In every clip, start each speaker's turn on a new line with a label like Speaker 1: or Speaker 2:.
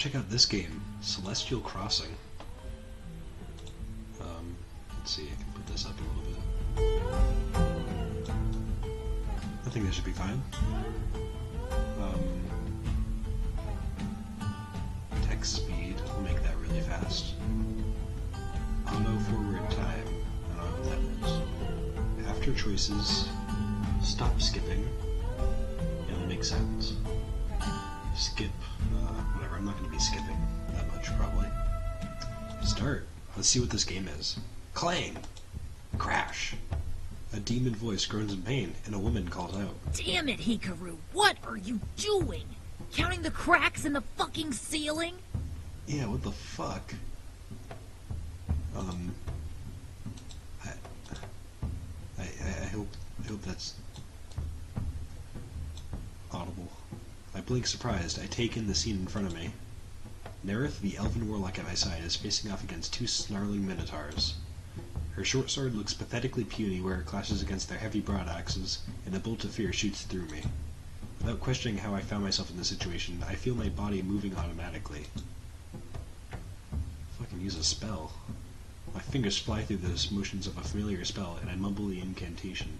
Speaker 1: Check out this game, Celestial Crossing. Let's see, I can put this up a little bit. I think this should be fine. Text speed, I'll make that really fast. Auto forward time, I don't know what that is. After choices, stop skipping, it'll make sounds. Skip, whatever, I'm not going to be skipping that much probably. Start, let's see what this game is. Clang! Crash! A demon voice groans in pain, and a woman calls out.
Speaker 2: Damn it, Hikaru! What are you doing? Counting the cracks in the fucking ceiling?
Speaker 1: Yeah, what the fuck? I hope that's audible. I blink surprised. I take in the scene in front of me. Nerith, the elven warlock at my side, is facing off against two snarling minotaurs. Her short sword looks pathetically puny where it clashes against their heavy broadaxes, and a bolt of fear shoots through me. Without questioning how I found myself in this situation, I feel my body moving automatically. Fucking use a spell. My fingers fly through the motions of a familiar spell, and I mumble the incantation.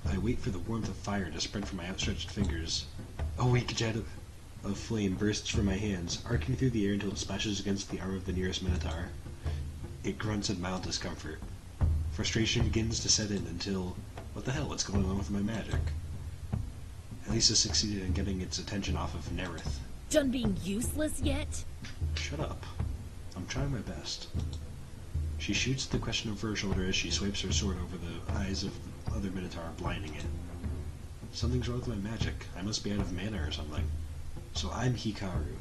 Speaker 1: I wait for the warmth of fire to spread from my outstretched fingers. A weak jet of flame bursts from my hands, arcing through the air until it splashes against the arm of the nearest minotaur. It grunts in mild discomfort. Frustration begins to set in until... What the hell? What's going on with my magic? Elisa succeeded in getting its attention off of Nerith.
Speaker 2: Done being useless yet?
Speaker 1: Shut up. I'm trying my best. She shoots the question over her shoulder as she swipes her sword over the eyes of the other minotaur, blinding it. Something's wrong with my magic. I must be out of mana or something. So I'm Hikaru.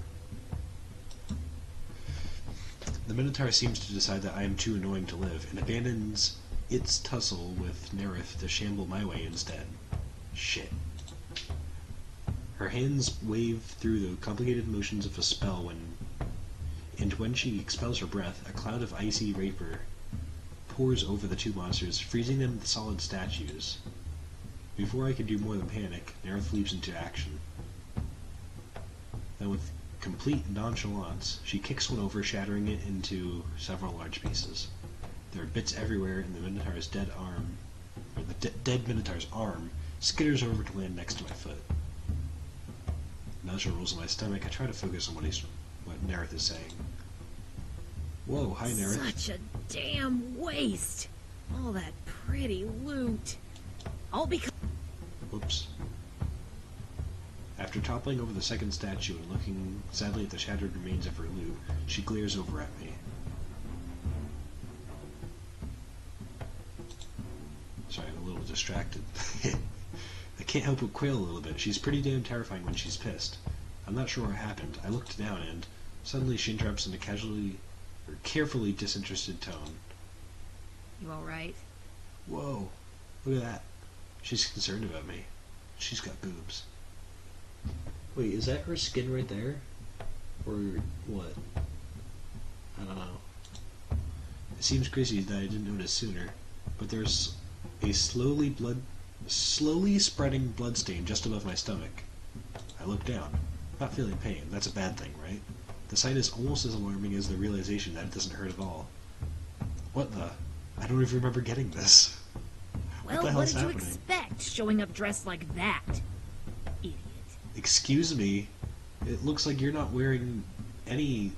Speaker 1: The Minotaur seems to decide that I am too annoying to live, and abandons its tussle with Nerith to shamble my way instead. Shit. Her hands wave through the complicated motions of a spell when she expels her breath, a cloud of icy vapor pours over the two monsters, freezing them into solid statues. Before I can do more than panic, Nerith leaps into action. Then with complete nonchalance, she kicks one over, shattering it into several large pieces. There are bits everywhere, and the Minotaur's dead Minotaur's arm skitters over to land next to my foot. Nausea rolls in my stomach. I try to focus on what Nerith is saying. Whoa, hi Nerith.
Speaker 2: Such a damn waste. All that pretty loot. All because...
Speaker 1: Whoops. After toppling over the second statue and looking sadly at the shattered remains of her loot, she glares over at me. Sorry, I'm a little distracted. I can't help but quail a little bit. She's pretty damn terrifying when she's pissed. I'm not sure what happened. I looked down and suddenly she interrupts in a carefully disinterested tone.
Speaker 2: You alright?
Speaker 1: Whoa, look at that. She's concerned about me. She's got boobs. Wait, is that her skin right there? Or what? I don't know. It seems crazy that I didn't notice sooner, but there's a slowly spreading bloodstain just above my stomach. I look down, not feeling pain. That's a bad thing, right? The sight is almost as alarming as the realization that it doesn't hurt at all. What the? I don't even remember getting this.
Speaker 2: Well,
Speaker 1: what
Speaker 2: what did you expect, showing up dressed like that? Idiot.
Speaker 1: Excuse me? It looks like you're not wearing any...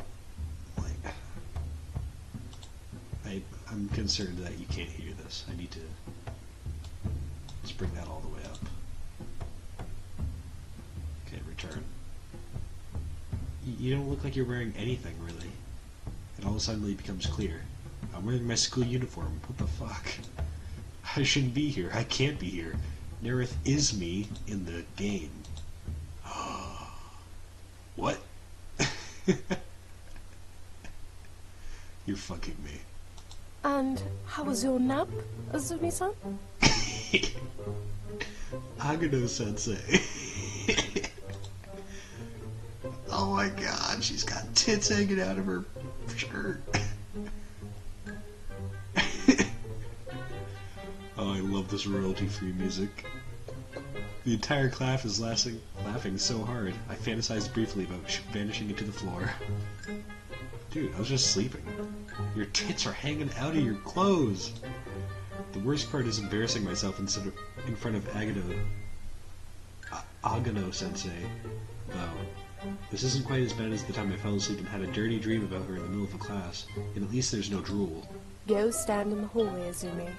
Speaker 1: I'm concerned that you can't hear this. I need to... Let's bring that all the way up. Okay, return. You don't look like you're wearing anything, really. It all suddenly becomes clear. I'm wearing my school uniform. What the fuck? I shouldn't be here. I can't be here. Nerith is me in the game. What? You're fucking me.
Speaker 3: And how was your nap, Azumi-san?
Speaker 1: Hagano-sensei. Oh my god, she's got tits hanging out of her shirt. Oh, I love this royalty-free music. The entire class is laughing so hard. I fantasized briefly about vanishing into the floor. Dude, I was just sleeping. Your tits are hanging out of your clothes. The worst part is embarrassing myself in front of Agano-sensei. Wow. This isn't quite as bad as the time I fell asleep and had a dirty dream about her in the middle of a class. And at least there's no drool.
Speaker 3: Go stand in the hallway, Azumi.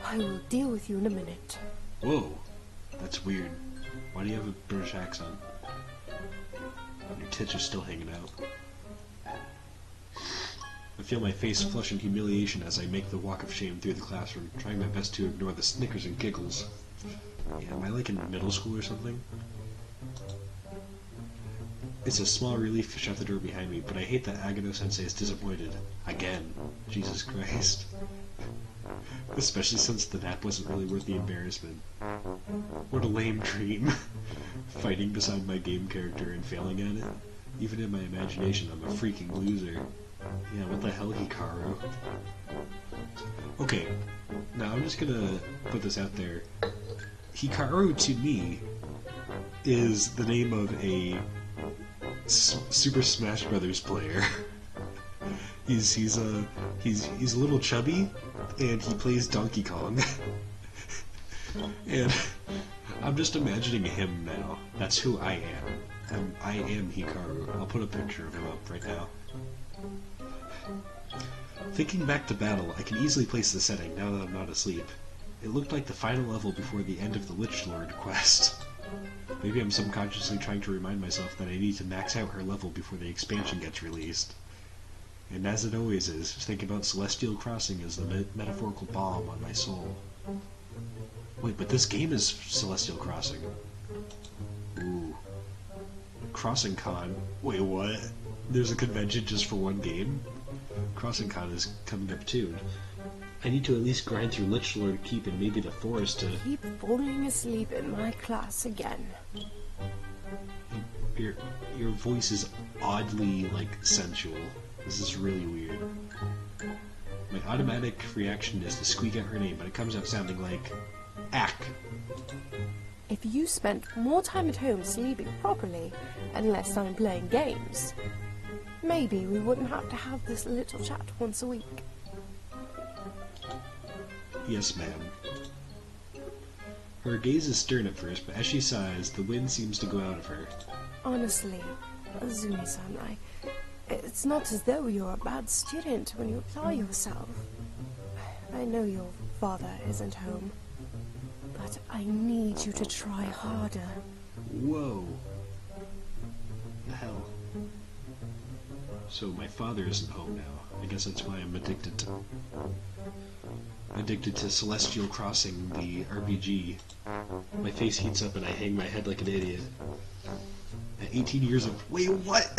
Speaker 3: I will deal with you in a minute.
Speaker 1: Whoa. That's weird. Why do you have a British accent? Your tits are still hanging out. I feel my face flush in humiliation as I make the walk of shame through the classroom, trying my best to ignore the snickers and giggles. Yeah, am I like in middle school or something? It's a small relief to shut the door behind me, but I hate that Agano-sensei is disappointed. Again. Jesus Christ. Especially since the nap wasn't really worth the embarrassment. What a lame dream. Fighting beside my game character and failing at it. Even in my imagination, I'm a freaking loser. Yeah, what the hell, Hikaru? Okay, now I'm just gonna put this out there. Hikaru, to me, is the name of a Super Smash Brothers player. He's a little chubby, and he plays Donkey Kong. And I'm just imagining him now. That's who I am. I am Hikaru. I'll put a picture of him up right now. Thinking back to battle, I can easily place the setting now that I'm not asleep. It looked like the final level before the end of the Lich Lord quest. Maybe I'm subconsciously trying to remind myself that I need to max out her level before the expansion gets released. And as it always is, thinking about Celestial Crossing is the metaphorical balm on my soul. Wait, but this game is Celestial Crossing. Ooh. Crossing Con. Wait, what? There's a convention just for one game? Crossing Con is coming up too. I need to at least grind through Lich Lord Keep and maybe the forest to...
Speaker 3: Keep falling asleep in my class again.
Speaker 1: Your voice is oddly, like, sensual. This is really weird. My automatic reaction is to squeak out her name, but it comes out sounding like... Ack.
Speaker 3: If you spent more time at home sleeping properly and less time playing games, maybe we wouldn't have to have this little chat once a week.
Speaker 1: Yes, ma'am. Her gaze is stern at first, but as she sighs, the wind seems to go out of her.
Speaker 3: Honestly, Azumi-san, it's not as though you're a bad student when you apply yourself. I know your father isn't home, but I need you to try harder.
Speaker 1: Whoa. The hell? So my father isn't home now. I guess that's why I'm addicted to Celestial Crossing, the RPG. My face heats up and I hang my head like an idiot. At 18 years of... Wait, what?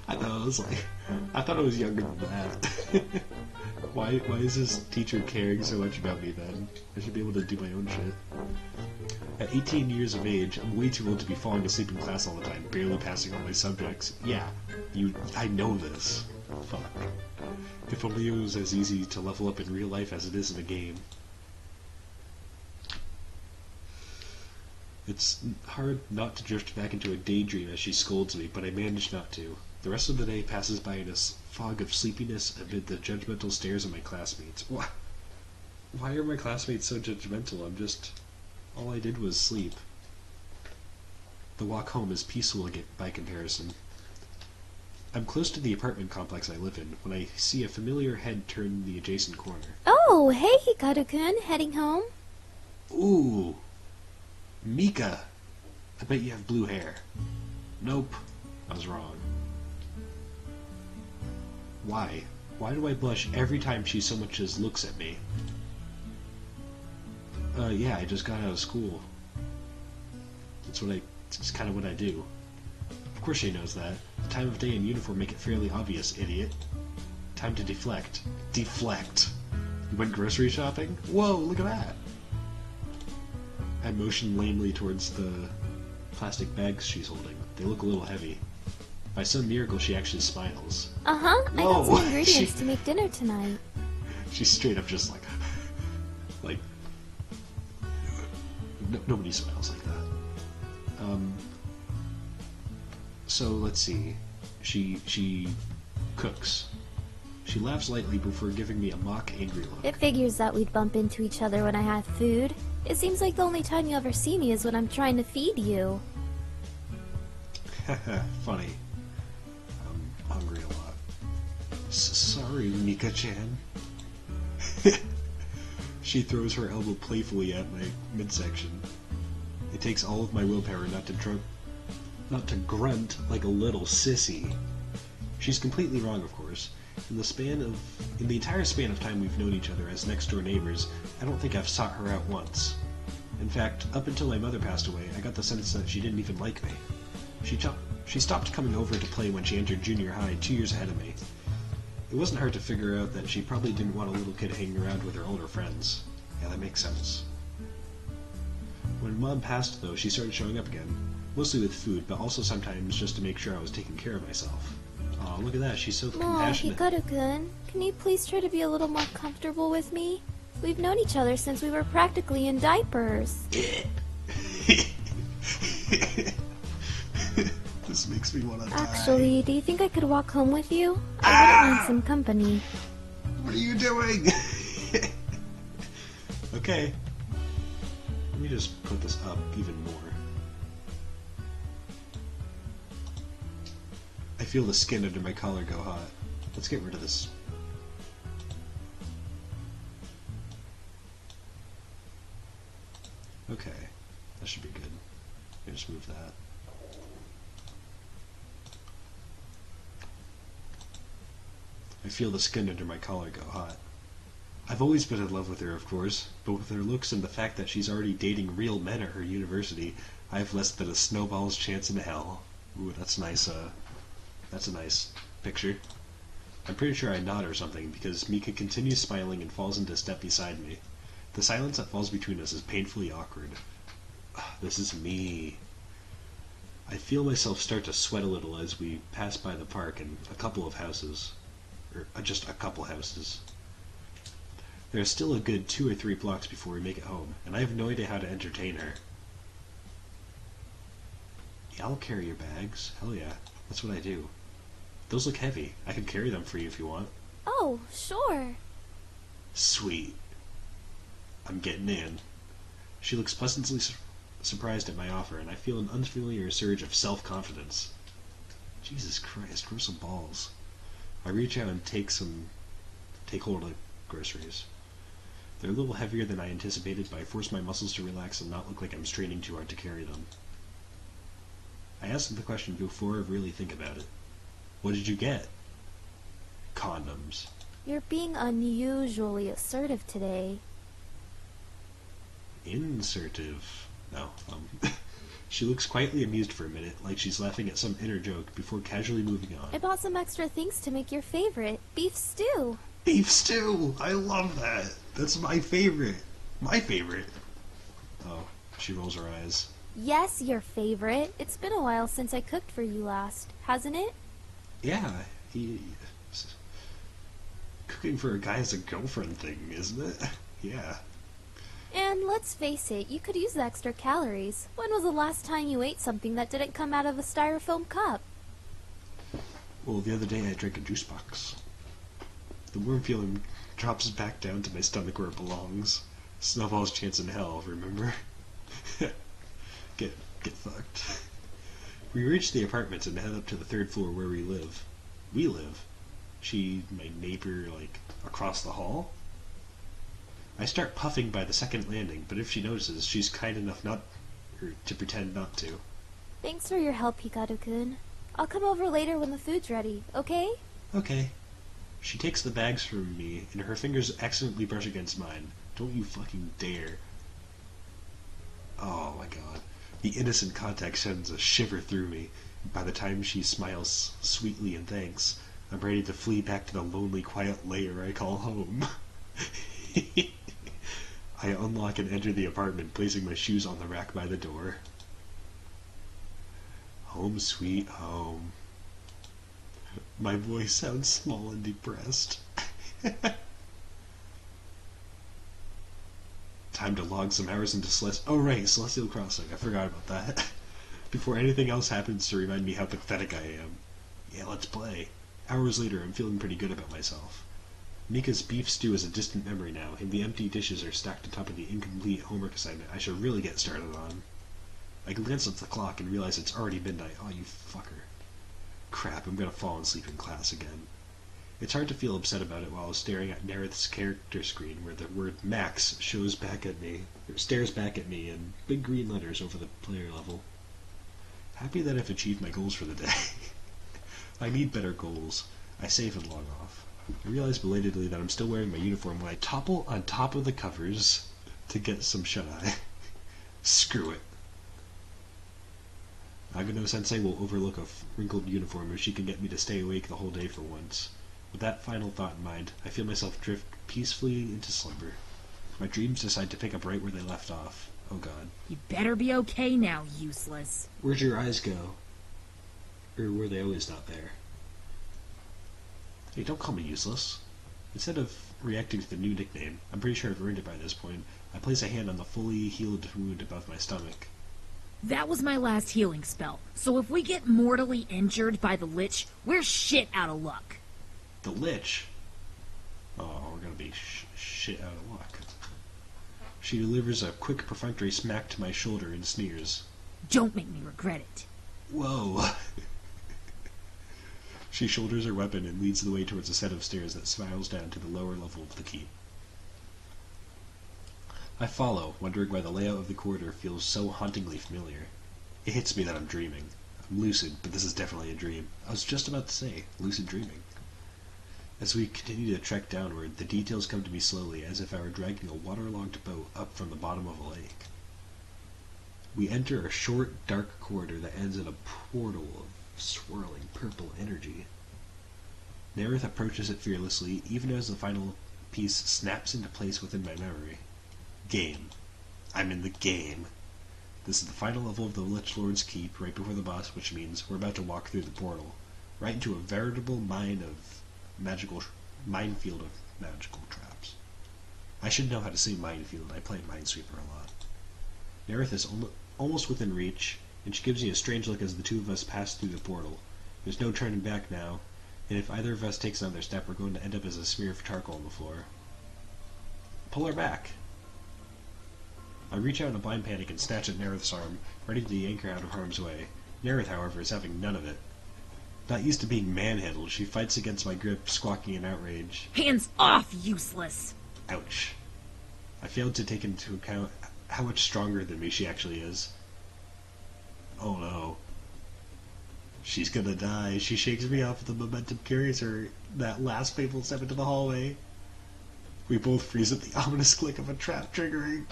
Speaker 1: I thought I was younger than that. Why is this teacher caring so much about me then? I should be able to do my own shit. At 18 years of age, I'm way too old to be falling asleep in class all the time, barely passing all my subjects. Yeah, I know this. Fuck. If only it was as easy to level up in real life as it is in a game. It's hard not to drift back into a daydream as she scolds me, but I manage not to. The rest of the day passes by in a fog of sleepiness amid the judgmental stares of my classmates. Why are my classmates so judgmental? All I did was sleep. The walk home is peaceful by comparison. I'm close to the apartment complex I live in when I see a familiar head turn the adjacent corner.
Speaker 4: Oh, hey, Hikaru-kun, heading home?
Speaker 1: Ooh. Mika. I bet you have blue hair. Nope. I was wrong. Why? Why do I blush every time she so much as looks at me? Yeah, I just got out of school. It's kind of what I do. Of course she knows that. The time of day and uniform make it fairly obvious, idiot. Time to deflect. Deflect! You went grocery shopping? Whoa, look at that! I motion lamely towards the plastic bags she's holding. They look a little heavy. By some miracle, she actually smiles.
Speaker 4: Uh-huh, I got some
Speaker 1: Whoa.
Speaker 4: ingredients to make dinner tonight.
Speaker 1: She's straight up just like... nobody smiles like that. So let's see. She cooks. She laughs lightly before giving me a mock angry look.
Speaker 4: It figures that we'd bump into each other when I have food. It seems like the only time you ever see me is when I'm trying to feed you.
Speaker 1: Funny. I'm hungry a lot. Sorry, Mika-chan. She throws her elbow playfully at my midsection. It takes all of my willpower not to grunt like a little sissy. She's completely wrong, of course. In the entire span of time we've known each other as next-door neighbors, I don't think I've sought her out once. In fact, up until my mother passed away, I got the sense that she didn't even like me. She stopped coming over to play when she entered junior high 2 years ahead of me. It wasn't hard to figure out that she probably didn't want a little kid hanging around with her older friends. Yeah, that makes sense. When Mom passed, though, she started showing up again. Mostly with food, but also sometimes just to make sure I was taking care of myself. Aw, look at that, she's so
Speaker 4: Aw,
Speaker 1: compassionate.
Speaker 4: Hikaru-kun, can you please try to be a little more comfortable with me? We've known each other since we were practically in diapers.
Speaker 1: This makes me want to die.
Speaker 4: Actually, do you think I could walk home with you? I wouldn't mind some company.
Speaker 1: What are you doing? Okay. Let me just put this up even more. I feel the skin under my collar go hot. Let's get rid of this. Okay. That should be good. Let me just move that. I feel the skin under my collar go hot. I've always been in love with her, of course, but with her looks and the fact that she's already dating real men at her university, I have less than a snowball's chance in hell. Ooh, that's nice, that's a nice picture. I'm pretty sure I nod or something, because Mika continues smiling and falls into step beside me. The silence that falls between us is painfully awkward. This is me. I feel myself start to sweat a little as we pass by the park and a couple of houses. Or just a couple houses. There is still a good 2 or 3 blocks before we make it home, and I have no idea how to entertain her. Yeah, I'll carry your bags. Hell yeah. That's what I do. Those look heavy. I can carry them for you if you want.
Speaker 4: Oh, sure.
Speaker 1: Sweet. I'm getting in. She looks pleasantly surprised at my offer, and I feel an unfamiliar surge of self-confidence. Jesus Christ, grow some balls. I reach out and take hold of the groceries. They're a little heavier than I anticipated, but I force my muscles to relax and not look like I'm straining too hard to carry them. I ask them the question before I really think about it. What did you get? Condoms.
Speaker 4: You're being unusually assertive today.
Speaker 1: Insertive. No, She looks quietly amused for a minute, like she's laughing at some inner joke, before casually moving on.
Speaker 4: I bought some extra things to make your favorite, beef stew.
Speaker 1: Beef stew! I love that! That's my favorite! My favorite! Oh, she rolls her eyes.
Speaker 4: Yes, your favorite. It's been a while since I cooked for you last, hasn't it?
Speaker 1: Yeah, cooking for a guy is a girlfriend thing, isn't it? Yeah.
Speaker 4: And let's face it, you could use the extra calories. When was the last time you ate something that didn't come out of a styrofoam cup?
Speaker 1: Well, the other day I drank a juice box. The warm feeling drops back down to my stomach where it belongs. Snowball's chance in hell, remember? Get fucked. We reach the apartments and head up to the 3rd floor where we live. We live? She, my neighbor, like, across the hall? I start puffing by the 2nd landing, but if she notices, she's kind enough to pretend not to.
Speaker 4: Thanks for your help, Hikaru-kun. I'll come over later when the food's ready, okay?
Speaker 1: Okay. She takes the bags from me, and her fingers accidentally brush against mine. Don't you fucking dare. Oh my god. The innocent contact sends a shiver through me. By the time she smiles sweetly and thanks, I'm ready to flee back to the lonely, quiet lair I call home. I unlock and enter the apartment, placing my shoes on the rack by the door. Home sweet home. My voice sounds small and depressed. Time to log some hours into Celestial Crossing. I forgot about that. Before anything else happens to remind me how pathetic I am. Yeah, let's play. Hours later, I'm feeling pretty good about myself. Mika's beef stew is a distant memory now, and the empty dishes are stacked on top of the incomplete homework assignment I should really get started on. I glance at the clock and realize it's already midnight. Oh, you fucker. Crap, I'm gonna fall asleep in class again. It's hard to feel upset about it while I was staring at Nerith's character screen where the word Max stares back at me in big green letters over the player level. Happy that I've achieved my goals for the day. I need better goals. I save and log off. I realize belatedly that I'm still wearing my uniform when I topple on top of the covers to get some shut-eye. Screw it. Nagano-sensei will overlook a wrinkled uniform if she can get me to stay awake the whole day for once. With that final thought in mind, I feel myself drift peacefully into slumber. My dreams decide to pick up right where they left off. Oh god.
Speaker 2: You better be okay now, useless.
Speaker 1: Where'd your eyes go? Or were they always not there? Hey, don't call me useless. Instead of reacting to the new nickname, I'm pretty sure I've earned it by this point, I place a hand on the fully healed wound above my stomach.
Speaker 2: That was my last healing spell, so if we get mortally injured by the Lich, we're shit out of luck.
Speaker 1: The Lich? Oh, we're gonna be shit out of luck. She delivers a quick, perfunctory smack to my shoulder and sneers.
Speaker 2: Don't make me regret it.
Speaker 1: Whoa. She shoulders her weapon and leads the way towards a set of stairs that spirals down to the lower level of the keep. I follow, wondering why the layout of the corridor feels so hauntingly familiar. It hits me that I'm dreaming. I'm lucid, but this is definitely a dream. I was just about to say, lucid dreaming. As we continue to trek downward, the details come to me slowly, as if I were dragging a waterlogged boat up from the bottom of a lake. We enter a short, dark corridor that ends in a portal of swirling purple energy. Nerith approaches it fearlessly, even as the final piece snaps into place within my memory. Game. I'm in the game. This is the final level of the Lich Lord's Keep, right before the boss, which means we're about to walk through the portal, right into a veritable minefield of magical traps. I should know how to say minefield. I play Minesweeper a lot. Nerith is almost within reach, and she gives me a strange look as the two of us pass through the portal. There's no turning back now, and if either of us takes another step, we're going to end up as a smear of charcoal on the floor. Pull her back. I reach out in a blind panic and snatch at Nerith's arm, ready to yank her out of harm's way. Nerith, however, is having none of it. Not used to being manhandled, she fights against my grip, squawking in outrage.
Speaker 2: Hands off, useless!
Speaker 1: Ouch. I failed to take into account how much stronger than me she actually is. Oh no. She's gonna die. She shakes me off, the momentum carries her that last fateful step into the hallway. We both freeze at the ominous click of a trap triggering.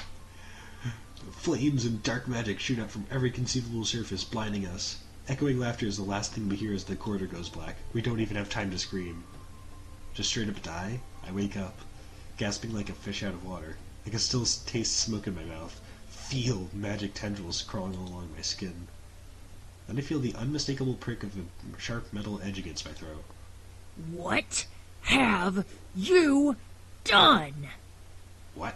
Speaker 1: Flames and dark magic shoot up from every conceivable surface, blinding us. Echoing laughter is the last thing we hear as the corridor goes black. We don't even have time to scream. Just straight up die? I wake up, gasping like a fish out of water. I can still taste smoke in my mouth, feel magic tendrils crawling along my skin. Then I feel the unmistakable prick of a sharp metal edge against my throat.
Speaker 2: What have you done?
Speaker 1: What?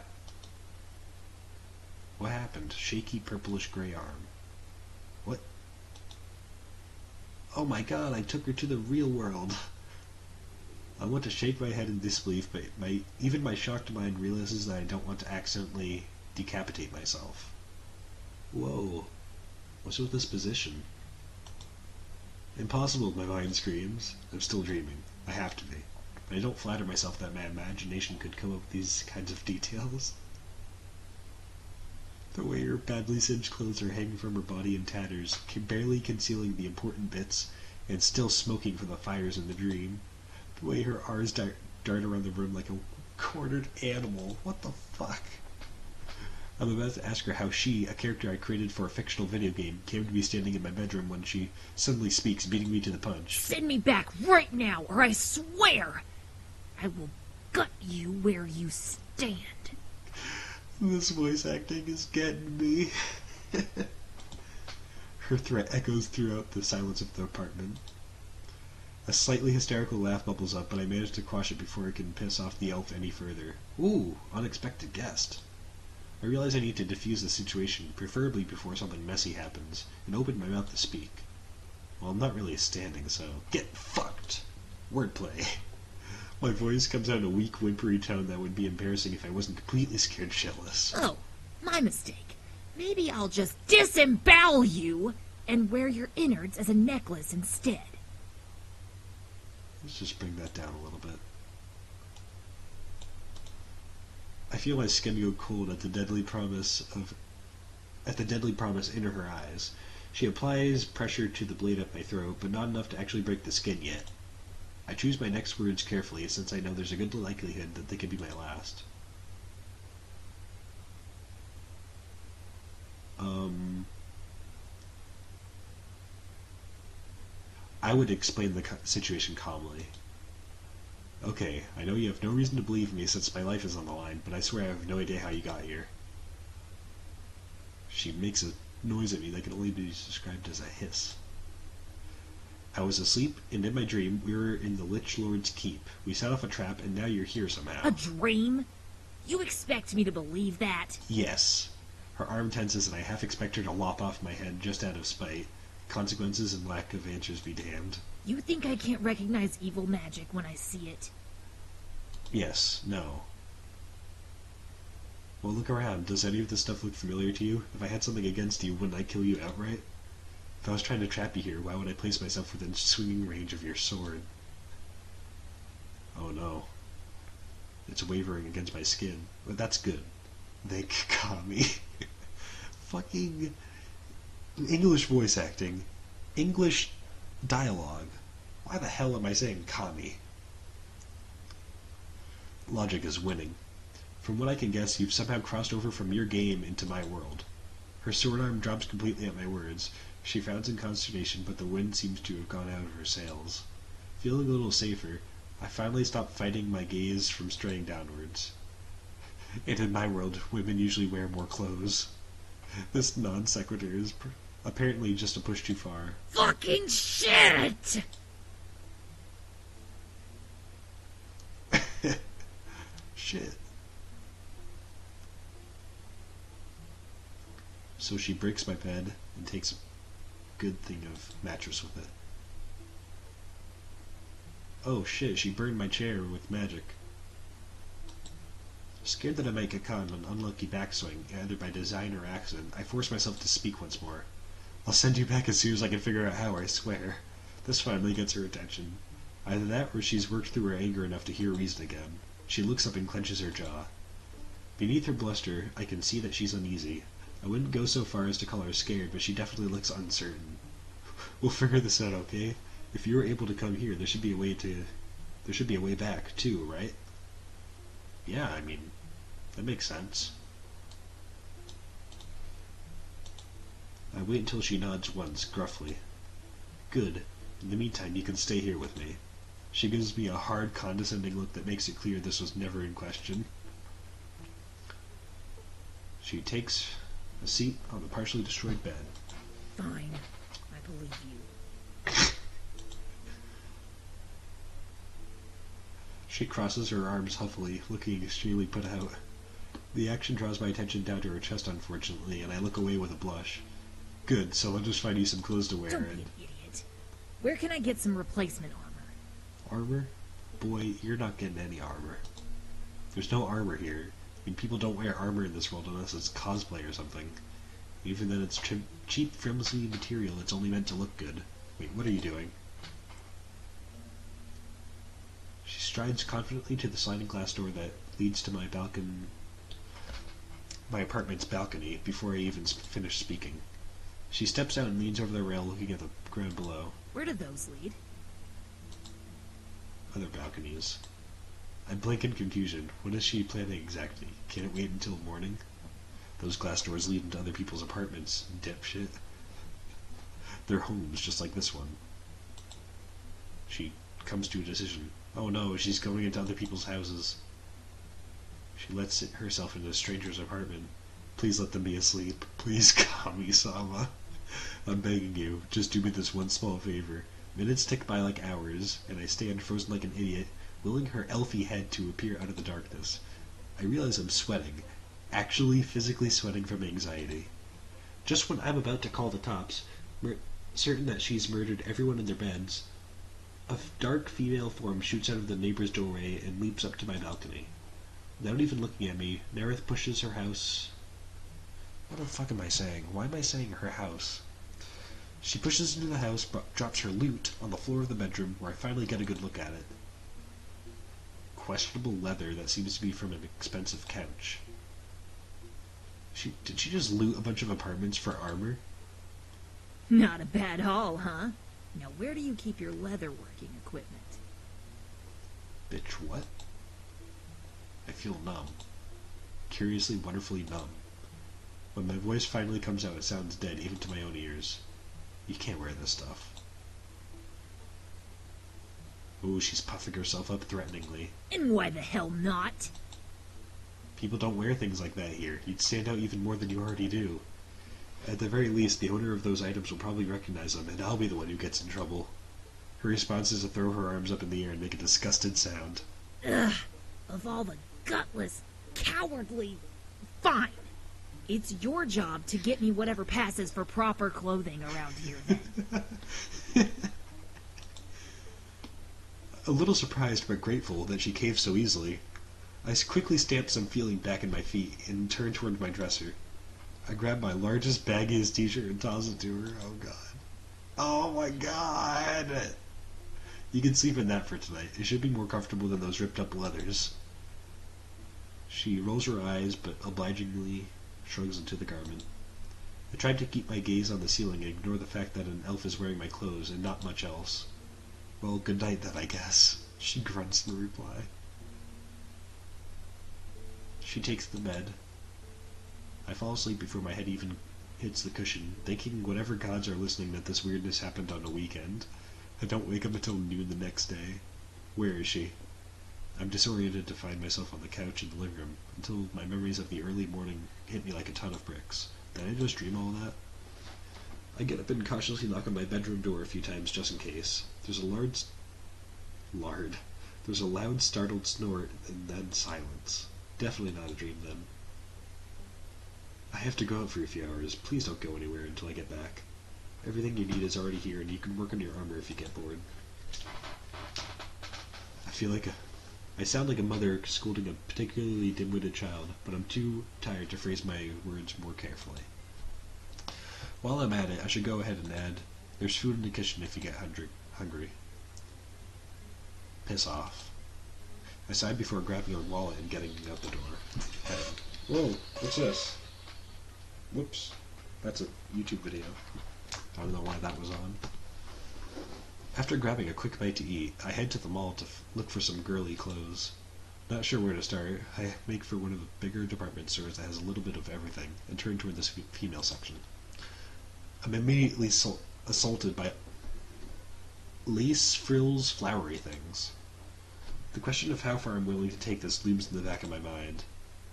Speaker 1: What happened? Shaky purplish gray arm. What? Oh my god, I took her to the real world. I want to shake my head in disbelief, but even my shocked mind realizes that I don't want to accidentally decapitate myself. Whoa. What's with this position? Impossible, my mind screams. I'm still dreaming. I have to be. But I don't flatter myself that my imagination could come up with these kinds of details. The way her badly singed clothes are hanging from her body in tatters, barely concealing the important bits, and still smoking from the fires in the dream. The way her arms dart around the room like a cornered animal. What the fuck? I'm about to ask her how she, a character I created for a fictional video game, came to be standing in my bedroom when she suddenly speaks, beating me to the punch.
Speaker 2: Send me back right now, or I swear I will gut you where you stand.
Speaker 1: This voice acting is getting me. Her threat echoes throughout the silence of the apartment. A slightly hysterical laugh bubbles up, but I manage to quash it before it can piss off the elf any further. Ooh, unexpected guest. I realize I need to defuse the situation, preferably before something messy happens, and open my mouth to speak. Well, I'm not really standing, so get fucked. Wordplay. My voice comes out in a weak, whimpery tone that would be embarrassing if I wasn't completely scared shitless.
Speaker 2: Oh, my mistake. Maybe I'll just disembowel you and wear your innards as a necklace instead.
Speaker 1: Let's just bring that down a little bit. I feel my skin go cold at the deadly promise in her eyes. She applies pressure to the blade up my throat, but not enough to actually break the skin yet. I choose my next words carefully, since I know there's a good likelihood that they could be my last. I would explain the situation calmly. Okay, I know you have no reason to believe me since my life is on the line, but I swear I have no idea how you got here. She makes a noise at me that can only be described as a hiss. I was asleep, and in my dream, we were in the Lich Lord's keep. We set off a trap, and now you're here somehow.
Speaker 2: A dream? You expect me to believe that?
Speaker 1: Yes. Her arm tenses, and I half expect her to lop off my head just out of spite. Consequences and lack of answers be damned.
Speaker 2: You think I can't recognize evil magic when I see it?
Speaker 1: Yes, no. Well, look around. Does any of this stuff look familiar to you? If I had something against you, wouldn't I kill you outright? If I was trying to trap you here, why would I place myself within swinging range of your sword? Oh no. It's wavering against my skin. But that's good. They caught me. Fucking English voice acting. English dialogue. Why the hell am I saying Kami? Logic is winning. From what I can guess, you've somehow crossed over from your game into my world. Her sword arm drops completely at my words. She frowns in consternation, but the wind seems to have gone out of her sails. Feeling a little safer, I finally stop fighting my gaze from straying downwards. And in my world, women usually wear more clothes. This non sequitur is apparently just a push too far.
Speaker 2: Fucking shit!
Speaker 1: Shit. So she breaks my bed and takes a good thing of mattress with it. Oh shit, she burned my chair with magic. Scared that I might get caught in an unlucky backswing, either by design or accident, I force myself to speak once more. I'll send you back as soon as I can figure out how, I swear. This finally gets her attention. Either that or she's worked through her anger enough to hear reason again. She looks up and clenches her jaw. Beneath her bluster, I can see that she's uneasy. I wouldn't go so far as to call her scared, but she definitely looks uncertain. We'll figure this out, okay? If you were able to come here, there should be a way back, too, right? Yeah, I mean, that makes sense. I wait until she nods once, gruffly. Good. In the meantime, you can stay here with me. She gives me a hard, condescending look that makes it clear this was never in question. She takes a seat on the partially destroyed bed.
Speaker 2: Fine. I believe you.
Speaker 1: She crosses her arms huffily, looking extremely put out. The action draws my attention down to her chest, unfortunately, and I look away with a blush. Good, so I'll just find you some clothes to wear.
Speaker 2: Don't be an idiot. Where can I get some replacement armor?
Speaker 1: Armor? Boy, you're not getting any armor. There's no armor here. I mean, people don't wear armor in this world unless it's cosplay or something. Even then it's cheap, flimsy material that's only meant to look good. Wait, what are you doing? She strides confidently to the sliding glass door that leads to my apartment's balcony before I even finish speaking. She steps out and leans over the rail looking at the ground below.
Speaker 2: Where do those lead?
Speaker 1: Other balconies. I blink in confusion. What is she planning exactly? Can't it wait until morning? Those glass doors lead into other people's apartments, dipshit. They're homes, just like this one. She comes to a decision. Oh no, she's going into other people's houses. She lets herself into a stranger's apartment. Please let them be asleep. Please, Kami-sama. I'm begging you, just do me this one small favor. Minutes tick by like hours, and I stand frozen like an idiot, willing her elfy head to appear out of the darkness. I realize I'm sweating. actually physically sweating from anxiety. Just when I'm about to call the cops, certain that she's murdered everyone in their beds, a dark female form shoots out of the neighbor's doorway and leaps up to my balcony. Without even looking at me, Nerith pushes her house... What the fuck am I saying? Why am I saying her house? She pushes into the house, drops her loot on the floor of the bedroom, where I finally get a good look at it. Questionable leather that seems to be from an expensive couch. Did she just loot a bunch of apartments for armor?
Speaker 2: Not a bad haul, huh? Now where do you keep your leatherworking equipment?
Speaker 1: Bitch, what? I feel numb. Curiously, wonderfully numb. When my voice finally comes out, it sounds dead, even to my own ears. You can't wear this stuff. Ooh, she's puffing herself up threateningly.
Speaker 2: And why the hell not?
Speaker 1: People don't wear things like that here. You'd stand out even more than you already do. At the very least, the owner of those items will probably recognize them, and I'll be the one who gets in trouble. Her response is to throw her arms up in the air and make a disgusted sound.
Speaker 2: Ugh, of all the gutless, cowardly... Fine. It's your job to get me whatever passes for proper clothing around here, then.
Speaker 1: A little surprised but grateful that she caved so easily, I quickly stamped some feeling back in my feet and turned toward my dresser. I grabbed my largest, baggiest t-shirt and tossed it to her. Oh god. Oh my god! You can sleep in that for tonight. It should be more comfortable than those ripped up leathers. She rolls her eyes, but obligingly shrugs into the garment. I tried to keep my gaze on the ceiling and ignore the fact that an elf is wearing my clothes and not much else. Well, good night then, I guess. She grunts in reply. She takes the bed. I fall asleep before my head even hits the cushion, thinking whatever gods are listening that this weirdness happened on a weekend. I don't wake up until noon the next day. Where is she? I'm disoriented to find myself on the couch in the living room, until my memories of the early morning hit me like a ton of bricks. Did I just dream all that? I get up and cautiously knock on my bedroom door a few times just in case. There's a loud, startled snort, and then silence. Definitely not a dream then. I have to go out for a few hours. Please don't go anywhere until I get back. Everything you need is already here, and you can work on your armor if you get bored. I sound like a mother scolding a particularly dim-witted child, but I'm too tired to phrase my words more carefully. While I'm at it, I should go ahead and add, there's food in the kitchen if you get hungry. Piss off. I sighed before grabbing her wallet and getting out the door. Whoa, what's this? Whoops. That's a YouTube video. I don't know why that was on. After grabbing a quick bite to eat, I head to the mall to look for some girly clothes. Not sure where to start, I make for one of the bigger department stores that has a little bit of everything, and turn toward this female section. I'm immediately assaulted by lace, frills, flowery things. The question of how far I'm willing to take this looms in the back of my mind.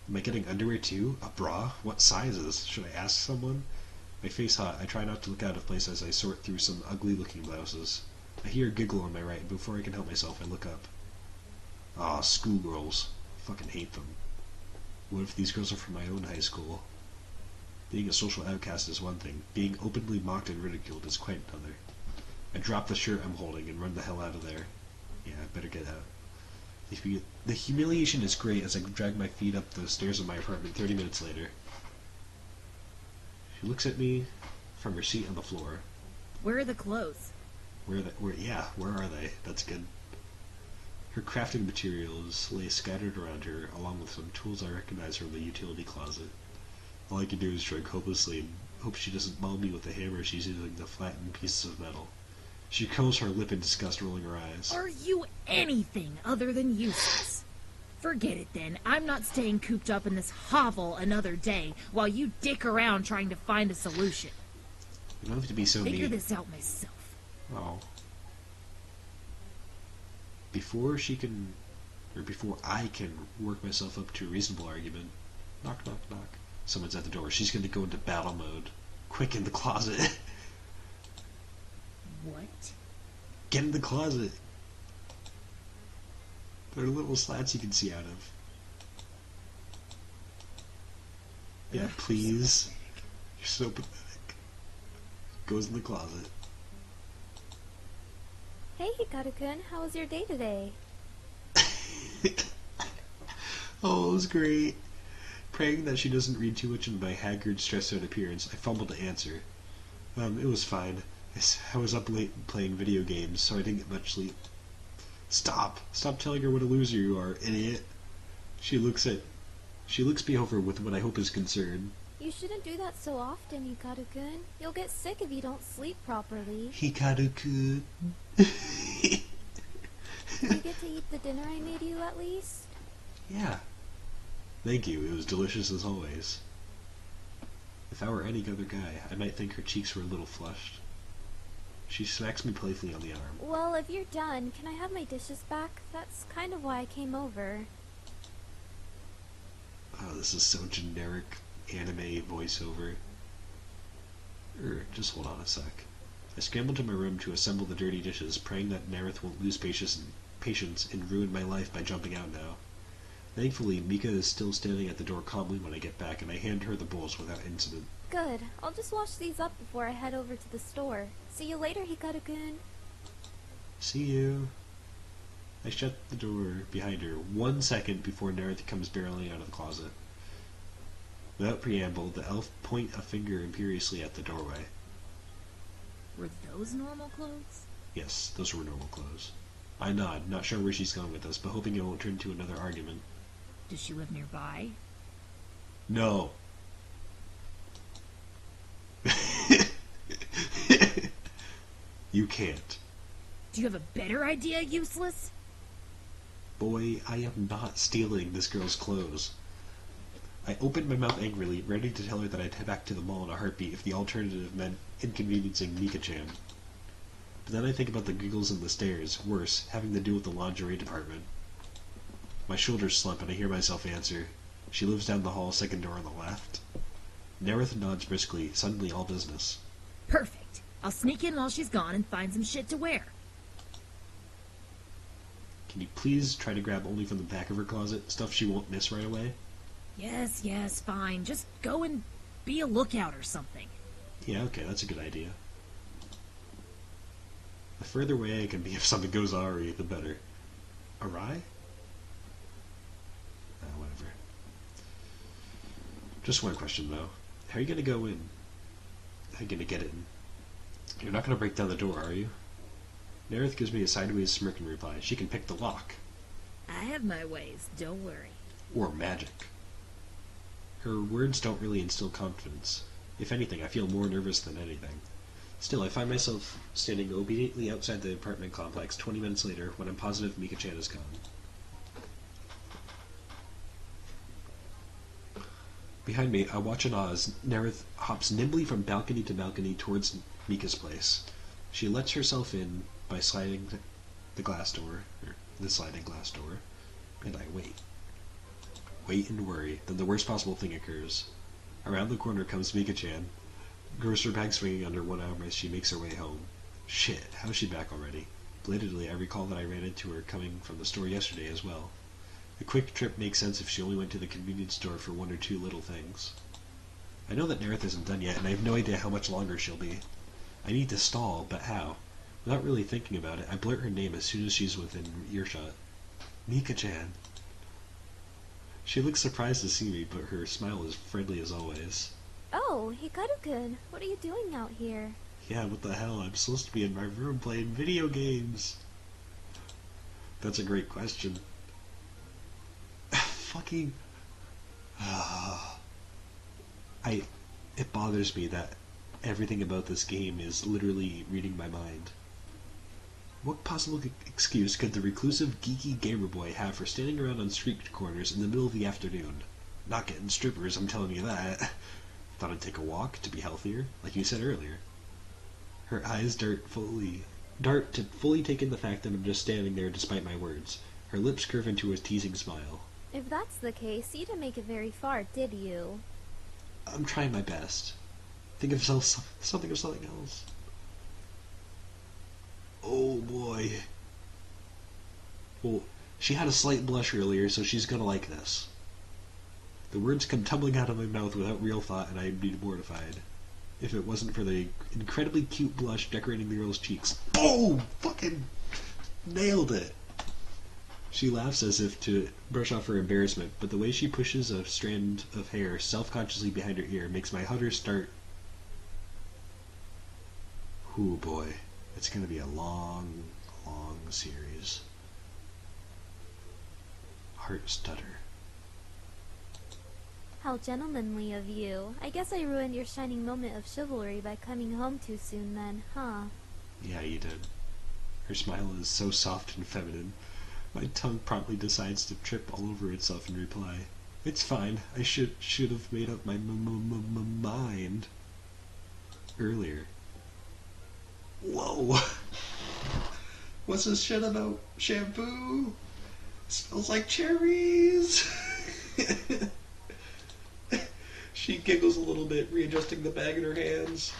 Speaker 1: Am I getting underwear too? A bra? What sizes? Should I ask someone? My face hot, I try not to look out of place as I sort through some ugly-looking blouses. I hear a giggle on my right, and before I can help myself, I look up. Ah, schoolgirls. I fucking hate them. What if these girls are from my own high school? Being a social outcast is one thing. Being openly mocked and ridiculed is quite another. I drop the shirt I'm holding and run the hell out of there. Yeah, I better get out. The humiliation is great as I drag my feet up the stairs of my apartment 30 minutes later. She looks at me from her seat on the floor.
Speaker 2: Where are the clothes?
Speaker 1: Where are they? That's good. Her crafting materials lay scattered around her, along with some tools I recognize from the utility closet. All I can do is shrug hopelessly and hope she doesn't maul me with the hammer she's using to flatten pieces of metal. She curls her lip in disgust, rolling her eyes.
Speaker 2: Are you anything other than useless? Forget it then. I'm not staying cooped up in this hovel another day while you dick around trying to find a solution.
Speaker 1: You don't have to be so mean.
Speaker 2: Figure this out myself.
Speaker 1: Oh. Before I can work myself up to a reasonable argument. Knock, knock, knock. Someone's at the door. She's going to go into battle mode. Quick, in the closet.
Speaker 2: What?
Speaker 1: Get in the closet. There are little slats you can see out of. Yeah, please. You're so pathetic. Goes in the closet.
Speaker 4: Hey, Hikaru-kun, how was your day today?
Speaker 1: Oh, it was great. Praying that she doesn't read too much into my haggard, stressed-out appearance, I fumbled to answer. It was fine. I was up late playing video games, so I didn't get much sleep. Stop! Stop telling her what a loser you are, idiot. She looks me over with what I hope is concern.
Speaker 4: You shouldn't do that so often, Hikaru-kun. You'll get sick if you don't sleep properly.
Speaker 1: Hikaru-kun.
Speaker 4: Did you get to eat the dinner I made you at least?
Speaker 1: Yeah. Thank you, it was delicious as always. If I were any other guy, I might think her cheeks were a little flushed. She smacks me playfully on the arm.
Speaker 4: Well, if you're done, can I have my dishes back? That's kind of why I came over.
Speaker 1: Oh, this is so generic anime voiceover. Just hold on a sec. I scrambled to my room to assemble the dirty dishes, praying that Nerith won't lose patience and ruin my life by jumping out now. Thankfully, Mika is still standing at the door calmly when I get back, and I hand her the bowls without incident.
Speaker 4: Good. I'll just wash these up before I head over to the store. See you later, Hikaru-kun.
Speaker 1: See you. I shut the door behind her 1 second before Nerith comes barreling out of the closet. Without preamble, the elf point a finger imperiously at the doorway.
Speaker 2: Were those normal clothes?
Speaker 1: Yes, those were normal clothes. I nod, not sure where she's going with this, but hoping it won't turn into another argument.
Speaker 2: Does she live nearby?
Speaker 1: No. You can't.
Speaker 2: Do you have a better idea, useless?
Speaker 1: Boy, I am not stealing this girl's clothes. I opened my mouth angrily, ready to tell her that I'd head back to the mall in a heartbeat if the alternative meant inconveniencing Mika-chan. But then I think about the giggles and the stares, worse, having to do with the lingerie department. My shoulders slump and I hear myself answer. She lives down the hall, second door on the left. Nerith nods briskly, suddenly all business.
Speaker 2: Perfect. I'll sneak in while she's gone and find some shit to wear.
Speaker 1: Can you please try to grab only from the back of her closet, stuff she won't miss right away?
Speaker 2: Yes, fine. Just go and be a lookout or something.
Speaker 1: Yeah, okay, that's a good idea. The further away I can be if something goes awry, the better. Awry? Whatever. Just one question, though. How are you gonna go in? How are you gonna get in? You're not gonna break down the door, are you? Nerith gives me a sideways smirk in reply. She can pick the lock.
Speaker 2: I have my ways, don't worry.
Speaker 1: Or magic. Her words don't really instill confidence. If anything, I feel more nervous than anything. Still, I find myself standing obediently outside the apartment complex 20 minutes later when I'm positive Mika-chan is gone. Behind me, I watch in awe as Nerith hops nimbly from balcony to balcony towards Mika's place. She lets herself in by sliding the glass door, or the sliding glass door, and I wait. Wait and worry, then the worst possible thing occurs. Around the corner comes Mika-chan, grocery bag swinging under one arm as she makes her way home. Shit, how's she back already? Belatedly, I recall that I ran into her coming from the store yesterday as well. The quick trip makes sense if she only went to the convenience store for one or two little things. I know that Nerith isn't done yet, and I have no idea how much longer she'll be. I need to stall, but how? Without really thinking about it, I blurt her name as soon as she's within earshot. Mika-chan. She looks surprised to see me, but her smile is friendly as always.
Speaker 4: Oh, Hikaru-kun, what are you doing out here?
Speaker 1: Yeah, what the hell? I'm supposed to be in my room playing video games. That's a great question. Fucking... It bothers me that everything about this game is literally reading my mind. What possible excuse could the reclusive, geeky gamer boy have for standing around on street corners in the middle of the afternoon? Not getting strippers, I'm telling you that. Thought I'd take a walk to be healthier, like you said earlier. Her eyes dart to fully take in the fact that I'm just standing there despite my words. Her lips curve into a teasing smile.
Speaker 4: If that's the case, you didn't make it very far, did you?
Speaker 1: I'm trying my best. Think of something else. Oh boy. Well, she had a slight blush earlier, so she's gonna like this. The words come tumbling out of my mouth without real thought, and I'd be mortified. If it wasn't for the incredibly cute blush decorating the girl's cheeks. Boom! Fucking nailed it! She laughs as if to brush off her embarrassment, but the way she pushes a strand of hair self-consciously behind her ear makes my heart start. Ooh boy, it's gonna be a long, long series. Heart stutter.
Speaker 4: How gentlemanly of you. I guess I ruined your shining moment of chivalry by coming home too soon then, huh?
Speaker 1: Yeah, you did. Her smile is so soft and feminine. My tongue promptly decides to trip all over itself in reply. It's fine. I should have made up my mind earlier. Whoa! What's this shit about shampoo? Smells like cherries. She giggles a little bit, readjusting the bag in her hands.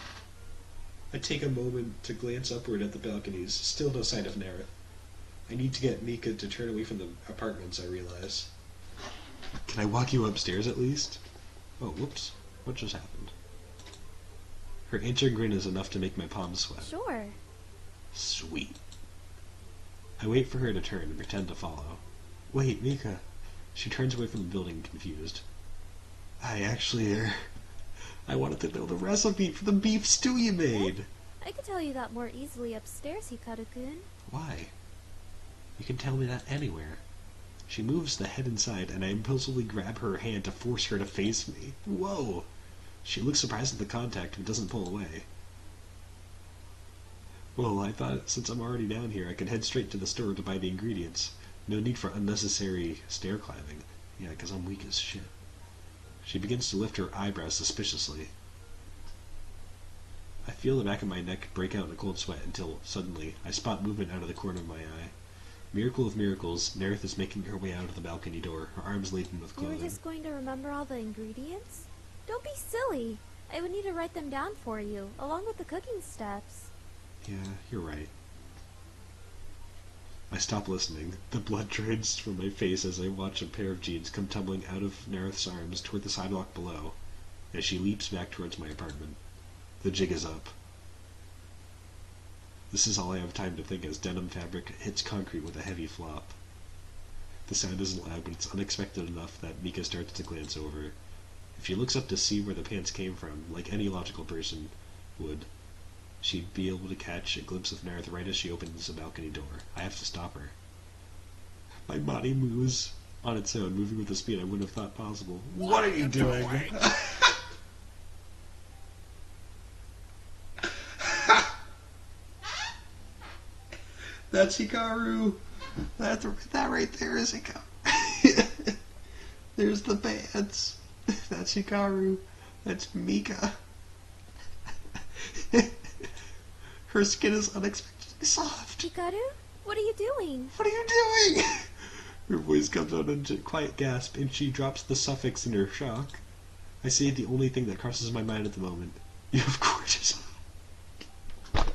Speaker 1: I take a moment to glance upward at the balconies. Still no sign of Nerith. I need to get Mika to turn away from the apartments, I realize. Can I walk you upstairs at least? Oh, whoops. What just happened? Her answering grin is enough to make my palms sweat.
Speaker 4: Sure.
Speaker 1: Sweet. I wait for her to turn and pretend to follow. Wait, Mika. She turns away from the building, confused. I wanted to know the recipe for the beef stew you made.
Speaker 4: I could tell you that more easily upstairs, HIKARU-kun.
Speaker 1: Why? You can tell me that anywhere. She moves the head inside, and I impulsively grab her hand to force her to face me. Whoa! She looks surprised at the contact, but doesn't pull away. Well, I thought since I'm already down here, I could head straight to the store to buy the ingredients. No need for unnecessary stair climbing. Yeah, because I'm weak as shit. She begins to lift her eyebrows suspiciously. I feel the back of my neck break out in a cold sweat until, suddenly, I spot movement out of the corner of my eye. Miracle of miracles, Nerith is making her way out of the balcony door, her arms laden with
Speaker 4: You
Speaker 1: clothing.
Speaker 4: were just going to remember all the ingredients? Don't be silly. I would need to write them down for you, along with the cooking steps.
Speaker 1: Yeah, you're right. I stop listening. The blood drains from my face as I watch a pair of jeans come tumbling out of Nerith's arms toward the sidewalk below, as she leaps back towards my apartment. The jig is up. This is all I have time to think as denim fabric hits concrete with a heavy flop. The sound isn't loud, but it's unexpected enough that Mika starts to glance over. If she looks up to see where the pants came from, like any logical person would, she'd be able to catch a glimpse of Nerith right as she opens the balcony door. I have to stop her. My body moves on its own, moving with a speed I wouldn't have thought possible. What are you doing? That's Hikaru. That right there is Hikaru. There's the pants. That's Hikaru. That's Mika. Her skin is unexpectedly soft.
Speaker 4: HIKARU? What are you doing?
Speaker 1: What are you doing? Her voice comes out in a quiet gasp, and she drops the suffix in her shock. I say the only thing that crosses my mind at the moment. You have gorgeous eyes.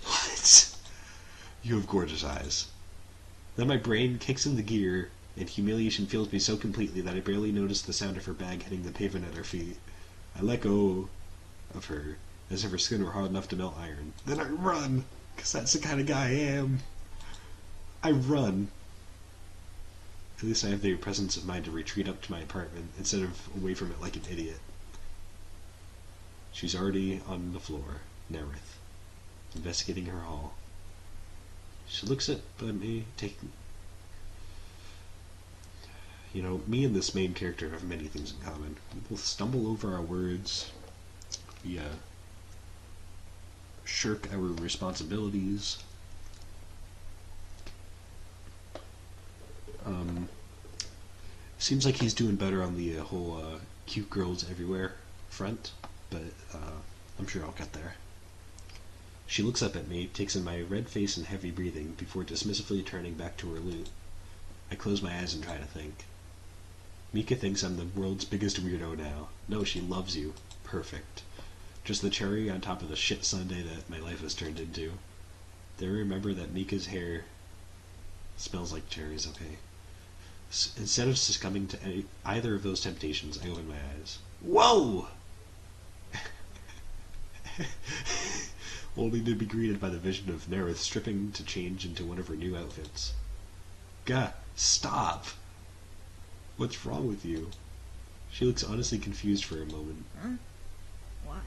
Speaker 1: What? You have gorgeous eyes. Then my brain kicks into gear, and humiliation fills me so completely that I barely notice the sound of her bag hitting the pavement at her feet. I let go of her, as if her skin were hard enough to melt iron. Then I run, because that's the kind of guy I am. I run. At least I have the presence of mind to retreat up to my apartment, instead of away from it like an idiot. She's already on the floor, Nerith, investigating her haul. She looks at me, taking... You know, me and this main character have many things in common. We both stumble over our words. We, shirk our responsibilities. Seems like he's doing better on the whole cute girls everywhere front, but I'm sure I'll get there. She looks up at me, takes in my red face and heavy breathing, before dismissively turning back to her loot. I close my eyes and try to think. Mika thinks I'm the world's biggest weirdo now. No, she loves you. Perfect. Just the cherry on top of the shit sundae that my life has turned into. Then remember that Mika's hair smells like cherries, okay? Instead of succumbing to either of those temptations, I open my eyes. Whoa! Only to be greeted by the vision of Nerith stripping to change into one of her new outfits. Gah, stop! What's wrong with you? She looks honestly confused for a moment.
Speaker 2: Huh? Why?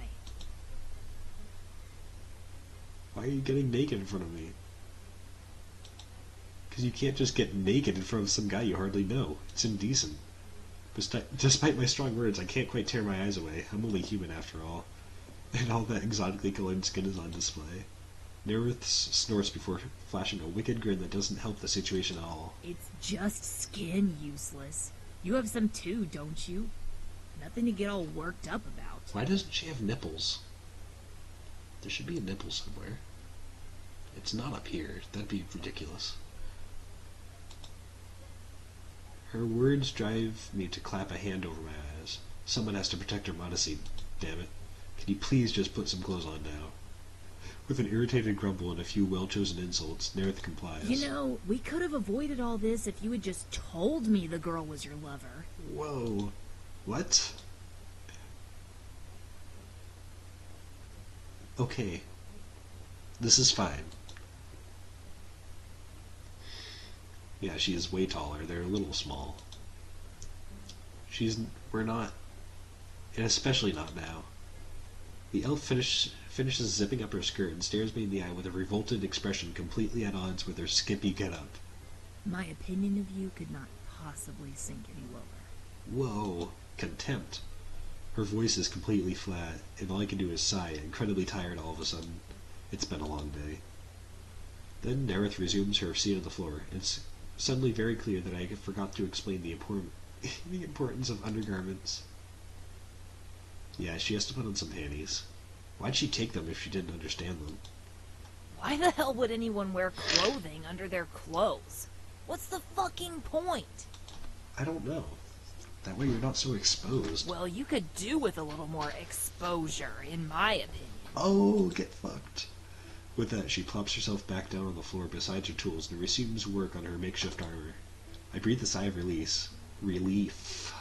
Speaker 1: Why are you getting naked in front of me? Because you can't just get naked in front of some guy you hardly know. It's indecent. Despite my strong words, I can't quite tear my eyes away. I'm only human after all. And all that exotically colored skin is on display. Nerith snorts before flashing a wicked grin that doesn't help the situation at all.
Speaker 2: It's just skin, useless. You have some too, don't you? Nothing to get all worked up about.
Speaker 1: Why doesn't she have nipples? There should be a nipple somewhere. It's not up here. That'd be ridiculous. Her words drive me to clap a hand over my eyes. Someone has to protect her modesty, damn it. Can you please just put some clothes on now? With an irritated grumble and a few well-chosen insults, Nerith complies.
Speaker 2: You know, we could have avoided all this if you had just told me the girl was your lover.
Speaker 1: Whoa. What? Okay. This is fine. Yeah, she is way taller. They're a little small. We're not, and especially not now. The elf finishes zipping up her skirt and stares me in the eye with a revolted expression completely at odds with her skimpy get-up.
Speaker 2: My opinion of you could not possibly sink any lower.
Speaker 1: Whoa. Contempt. Her voice is completely flat, and all I can do is sigh, incredibly tired all of a sudden. It's been a long day. Then Nerith resumes her seat on the floor. It's suddenly very clear that I forgot to explain the importance of undergarments. Yeah, she has to put on some panties. Why'd she take them if she didn't understand them?
Speaker 5: Why the hell would anyone wear clothing under their clothes? What's the fucking point?
Speaker 1: I don't know. That way you're not so exposed.
Speaker 5: Well, you could do with a little more exposure, in my opinion.
Speaker 1: Oh, get fucked. With that, she plops herself back down on the floor beside her tools and resumes work on her makeshift armor. I breathe a sigh of relief,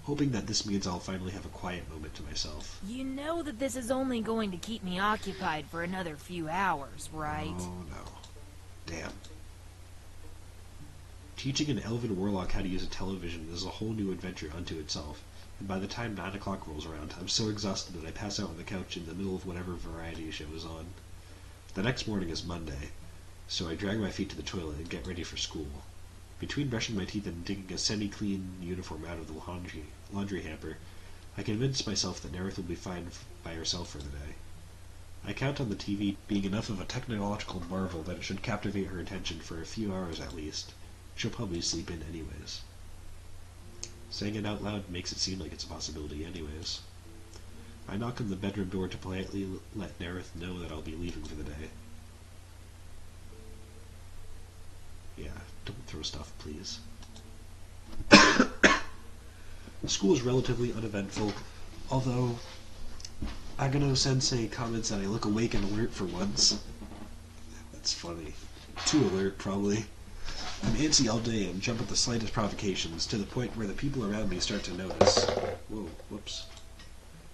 Speaker 1: hoping that this means I'll finally have a quiet moment to myself.
Speaker 5: You know that this is only going to keep me occupied for another few hours, right?
Speaker 1: Oh, no. Damn. Teaching an elven warlock how to use a television is a whole new adventure unto itself, and by the time 9 o'clock rolls around, I'm so exhausted that I pass out on the couch in the middle of whatever variety show is on. The next morning is Monday, so I drag my feet to the toilet and get ready for school. Between brushing my teeth and digging a semi-clean uniform out of the laundry hamper, I convince myself that Nerith will be fine by herself for the day. I count on the TV being enough of a technological marvel that it should captivate her attention for a few hours at least. She'll probably sleep in anyways. Saying it out loud makes it seem like it's a possibility anyways. I knock on the bedroom door to politely let Nerith know that I'll be leaving for the day. Yeah, don't throw stuff, please. School is relatively uneventful, although Agano-sensei comments that I look awake and alert for once. That's funny. Too alert, probably. I'm antsy all day and jump at the slightest provocations, to the point where the people around me start to notice. Whoa, whoops.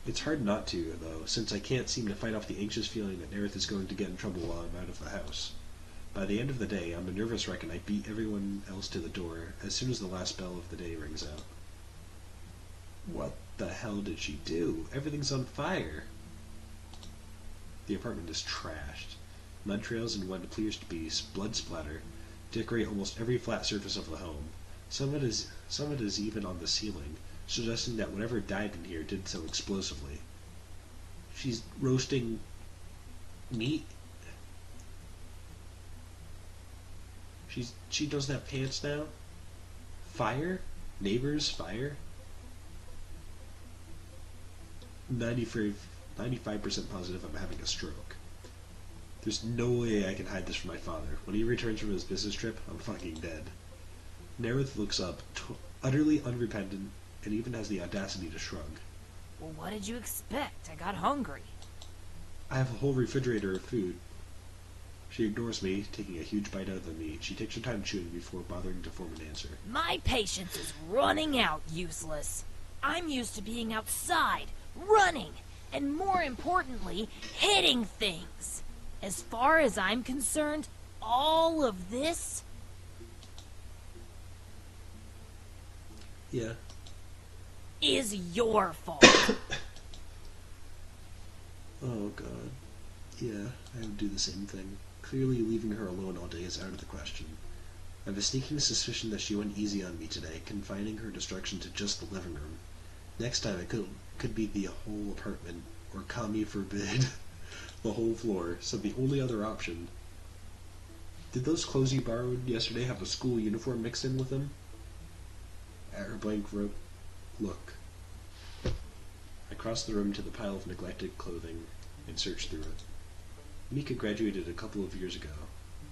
Speaker 1: It's hard not to, though, since I can't seem to fight off the anxious feeling that Nerith is going to get in trouble while I'm out of the house. By the end of the day, I'm a nervous wreck and I beat everyone else to the door as soon as the last bell of the day rings out. What the hell did she do? Everything's on fire! The apartment is trashed. Mud trails and what appears to be blood splatter decorate almost every flat surface of the home. Some of it is even on the ceiling, suggesting that whatever died in here did so explosively. She's roasting meat. She doesn't have pants now. Fire? Neighbors? Fire? 95% positive I'm having a stroke. There's no way I can hide this from my father. When he returns from his business trip, I'm fucking dead. Nerith looks up, utterly unrepentant, and even has the audacity to shrug.
Speaker 5: Well, what did you expect? I got hungry.
Speaker 1: I have a whole refrigerator of food. She ignores me, taking a huge bite out of the meat. She takes her time chewing before bothering to form an answer.
Speaker 5: My patience is running out, useless. I'm used to being outside, running, and more importantly, hitting things. As far as I'm concerned, all of this...
Speaker 1: Yeah.
Speaker 5: is your fault.
Speaker 1: Oh, God. Yeah, I would do the same thing. Clearly, leaving her alone all day is out of the question. I have a sneaking suspicion that she went easy on me today, confining her destruction to just the living room. Next time, it could be the whole apartment, or kami forbid, the whole floor, so the only other option... Did those clothes you borrowed yesterday have a school uniform mixed in with them? At her blank look, I crossed the room to the pile of neglected clothing and searched through it. Mika graduated a couple of years ago,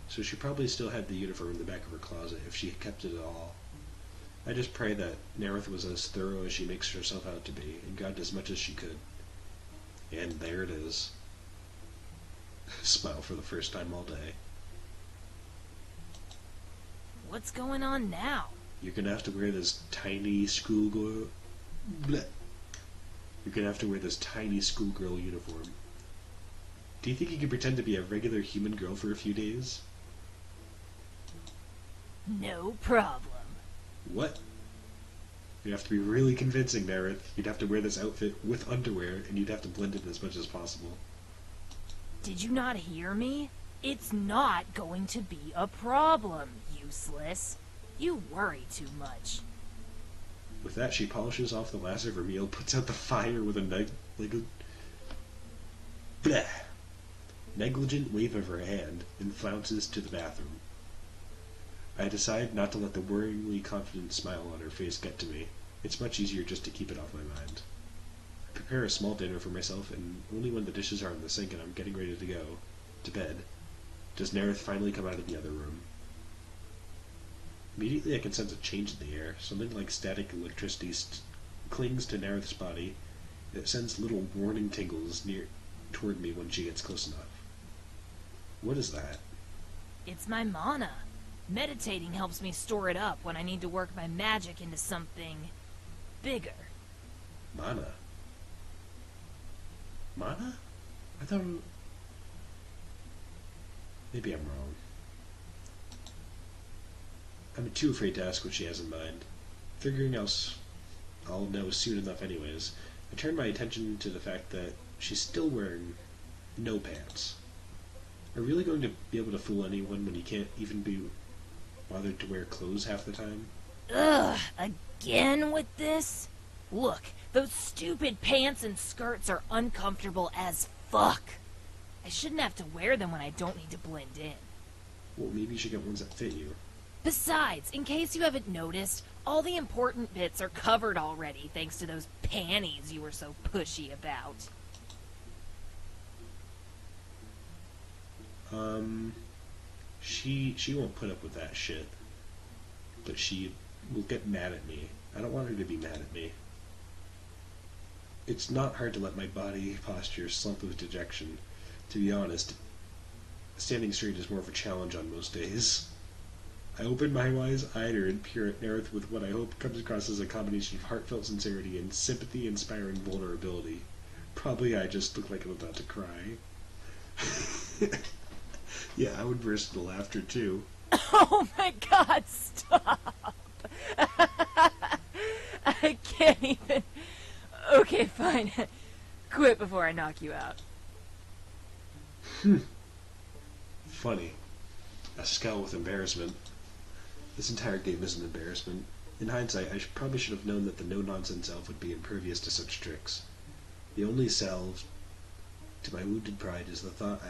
Speaker 1: so she probably still had the uniform in the back of her closet if she kept it at all. I just pray that Nerith was as thorough as she makes herself out to be, and got as much as she could. And there it is. Smile for the first time all day.
Speaker 5: What's going on now?
Speaker 1: You're gonna have to wear this tiny schoolgirl... Bleh. You're gonna have to wear this tiny schoolgirl uniform. Do you think you can pretend to be a regular human girl for a few days?
Speaker 5: No problem.
Speaker 1: What? You'd have to be really convincing, Nerith. You'd have to wear this outfit with underwear, and you'd have to blend in as much as possible.
Speaker 5: Did you not hear me? It's not going to be a problem, useless. You worry too much.
Speaker 1: With that, she polishes off the last of her meal, puts out the fire with a negligent wave of her hand, and flounces to the bathroom. I decide not to let the worryingly confident smile on her face get to me. It's much easier just to keep it off my mind. I prepare a small dinner for myself, and only when the dishes are in the sink and I'm getting ready to go to bed does Nerith finally come out of the other room. Immediately I can sense a change in the air. Something like static electricity clings to Nerith's body. It sends little warning tingles toward me when she gets close enough. What is that?
Speaker 5: It's my mana. Meditating helps me store it up when I need to work my magic into something bigger.
Speaker 1: Mana? Mana? I thought... Maybe I'm wrong. I'm too afraid to ask what she has in mind. Figuring I'll know soon enough anyways, I turn my attention to the fact that she's still wearing no pants. Are you really going to be able to fool anyone when you can't even be bothered to wear clothes half the time?
Speaker 5: Ugh, again with this? Look, those stupid pants and skirts are uncomfortable as fuck. I shouldn't have to wear them when I don't need to blend in.
Speaker 1: Well, maybe you should get ones that fit you.
Speaker 5: Besides, in case you haven't noticed, all the important bits are covered already thanks to those panties you were so pushy about.
Speaker 1: She won't put up with that shit. But she will get mad at me. I don't want her to be mad at me. It's not hard to let my body posture slump with dejection. To be honest, standing straight is more of a challenge on most days. I open my wise-eyed and peer at Nerith with what I hope comes across as a combination of heartfelt sincerity and sympathy-inspiring vulnerability. Probably I just look like I'm about to cry. Yeah, I would burst into laughter too.
Speaker 5: Oh my god, stop! I can't even... Okay, fine. Quit before I knock you out.
Speaker 1: Funny. A scowl with embarrassment. This entire game is an embarrassment. In hindsight, I probably should have known that the no-nonsense elf would be impervious to such tricks. The only salve to my wounded pride is the thought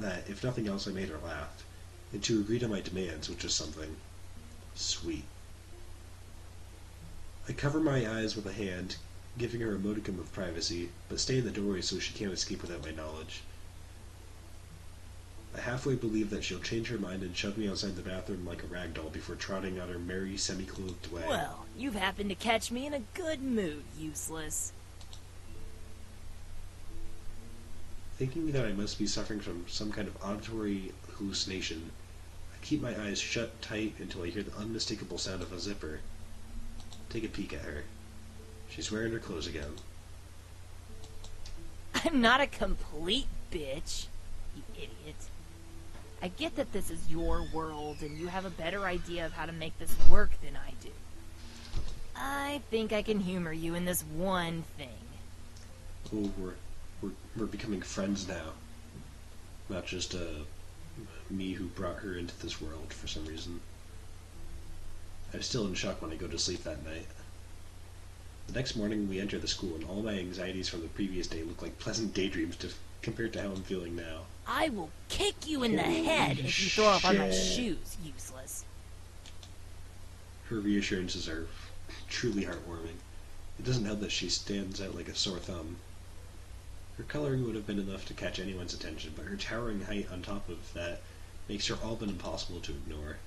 Speaker 1: that, if nothing else, I made her laugh, and to agree to my demands, which is something. Sweet. I cover my eyes with a hand, giving her a modicum of privacy, but stay in the doorway so she can't escape without my knowledge. I halfway believe that she'll change her mind and shove me outside the bathroom like a rag doll before trotting on her merry, semi-clothed way.
Speaker 5: Well, you've happened to catch me in a good mood, useless.
Speaker 1: Thinking that I must be suffering from some kind of auditory hallucination, I keep my eyes shut tight until I hear the unmistakable sound of a zipper. Take a peek at her. She's wearing her clothes again.
Speaker 5: I'm not a complete bitch, you idiot. I get that this is your world and you have a better idea of how to make this work than I do. I think I can humor you in this one thing.
Speaker 1: Oh, we're becoming friends now. Not just me who brought her into this world for some reason. I'm still in shock when I go to sleep that night. The next morning we enter the school and all my anxieties from the previous day look like pleasant daydreams compared to how I'm feeling now.
Speaker 5: I will kick you in the head if you throw up on my shoes, useless.
Speaker 1: Her reassurances are truly heartwarming. It doesn't help that she stands out like a sore thumb. Her coloring would have been enough to catch anyone's attention, but her towering height on top of that makes her all but impossible to ignore.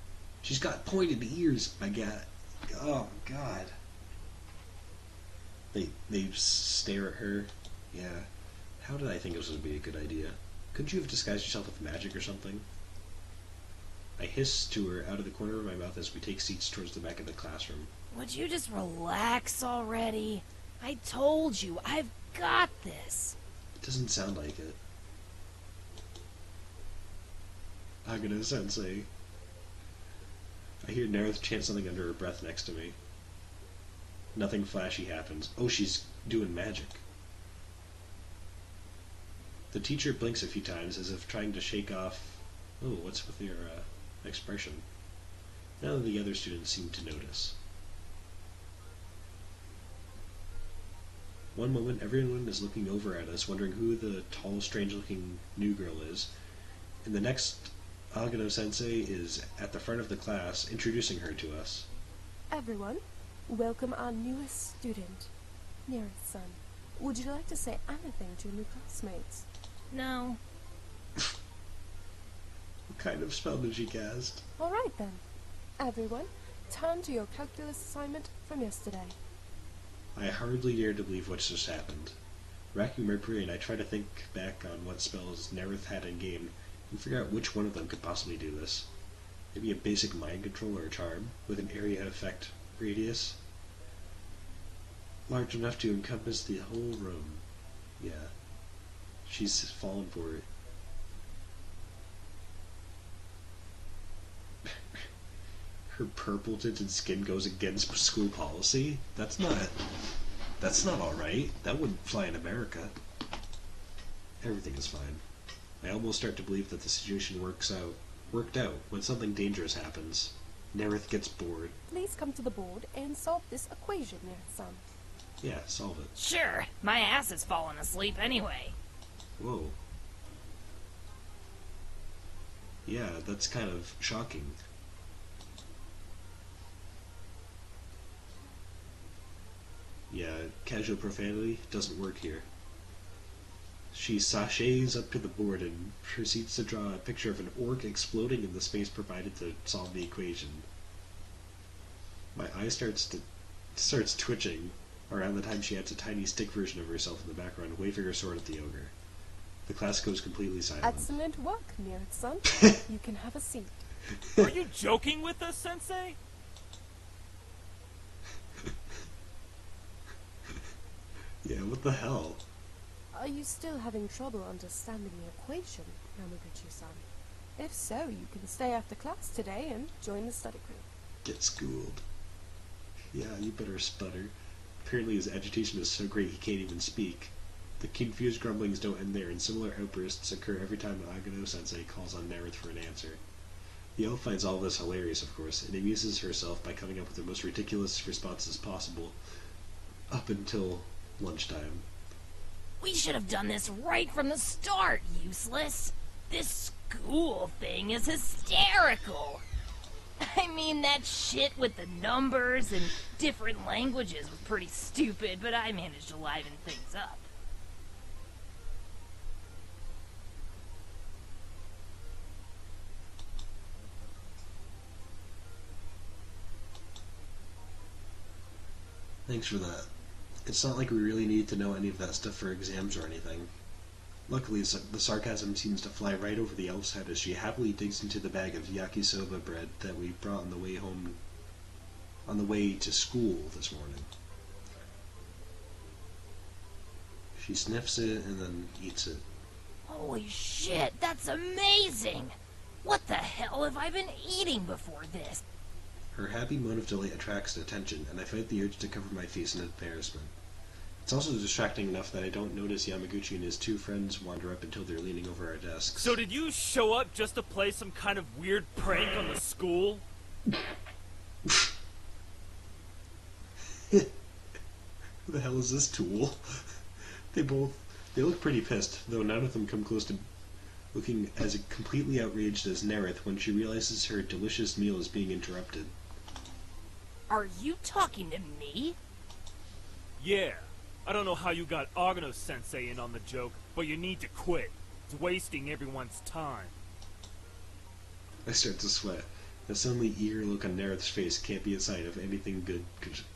Speaker 1: She's got pointed ears, my god. Oh, God. They stare at her. Yeah. How did I think this would be a good idea? Couldn't you have disguised yourself with magic or something? I hiss to her out of the corner of my mouth as we take seats towards the back of the classroom.
Speaker 5: Would you just relax already? I told you, I've got this.
Speaker 1: It doesn't sound like it. Agano-sensei. I hear Nerith chant something under her breath next to me. Nothing flashy happens. Oh, she's doing magic. The teacher blinks a few times as if trying to shake off... Oh, what's with your expression? None of the other students seem to notice. One moment, everyone is looking over at us, wondering who the tall, strange-looking new girl is. In the next, Agano-sensei is at the front of the class, introducing her to us.
Speaker 3: Everyone, welcome our newest student, Nerith-san. Would you like to say anything to your new classmates?
Speaker 5: No.
Speaker 1: What kind of spell did she cast?
Speaker 3: All right then. Everyone, turn to your calculus assignment from yesterday.
Speaker 1: I hardly dare to believe what's just happened. Racking my brain, I try to think back on what spells Nerith had in game and figure out which one of them could possibly do this. Maybe a basic mind control or a charm with an area effect radius large enough to encompass the whole room. Yeah, she's fallen for it. Her purple tinted skin goes against school policy? That's not alright. That wouldn't fly in America. Everything is fine. I almost start to believe that the situation worked out when something dangerous happens. Nerith gets bored.
Speaker 3: Please come to the board and solve this equation, Nerith-san.
Speaker 1: Yeah, solve it.
Speaker 5: Sure, my ass is falling asleep anyway.
Speaker 1: Whoa. Yeah, that's kind of shocking. Yeah, casual profanity doesn't work here. She sachets up to the board and proceeds to draw a picture of an orc exploding in the space provided to solve the equation. My eye starts twitching around the time she adds a tiny stick version of herself in the background, waving her sword at the ogre. The class goes completely silent.
Speaker 3: Excellent work, Nerith-san. You can have a seat.
Speaker 6: Are you joking with us, Sensei?
Speaker 1: Yeah, what the hell?
Speaker 3: Are you still having trouble understanding the equation, Yamaguchi-san? If so, you can stay after class today and join the study group.
Speaker 1: Get schooled. Yeah, you better stutter. Apparently his agitation is so great he can't even speak. The confused grumblings don't end there, and similar outbursts occur every time Agano-sensei calls on Nerith for an answer. The elf finds all this hilarious, of course, and amuses herself by coming up with the most ridiculous responses possible, up until lunchtime.
Speaker 5: We should have done this right from the start, useless. This school thing is hysterical. I mean, that shit with the numbers and different languages was pretty stupid, but I managed to liven things up.
Speaker 1: Thanks for that. It's not like we really need to know any of that stuff for exams or anything. Luckily, the sarcasm seems to fly right over the elf's head as she happily digs into the bag of yakisoba bread that we brought on the way to school this morning. She sniffs it and then eats it.
Speaker 5: Holy shit, that's amazing! What the hell have I been eating before this?
Speaker 1: Her happy moan of delight attracts attention, and I fight the urge to cover my face in embarrassment. It's also distracting enough that I don't notice Yamaguchi and his two friends wander up until they're leaning over our desks.
Speaker 6: So did you show up just to play some kind of weird prank on the school?
Speaker 1: Who the hell is this tool? They look pretty pissed, though none of them come close to looking as completely outraged as Nerith when she realizes her delicious meal is being interrupted.
Speaker 5: Are you talking to me?
Speaker 6: Yeah. I don't know how you got Agano-sensei in on the joke, but you need to quit. It's wasting everyone's time.
Speaker 1: I start to sweat. The suddenly eager look on Nerith's face can't be a sign of anything good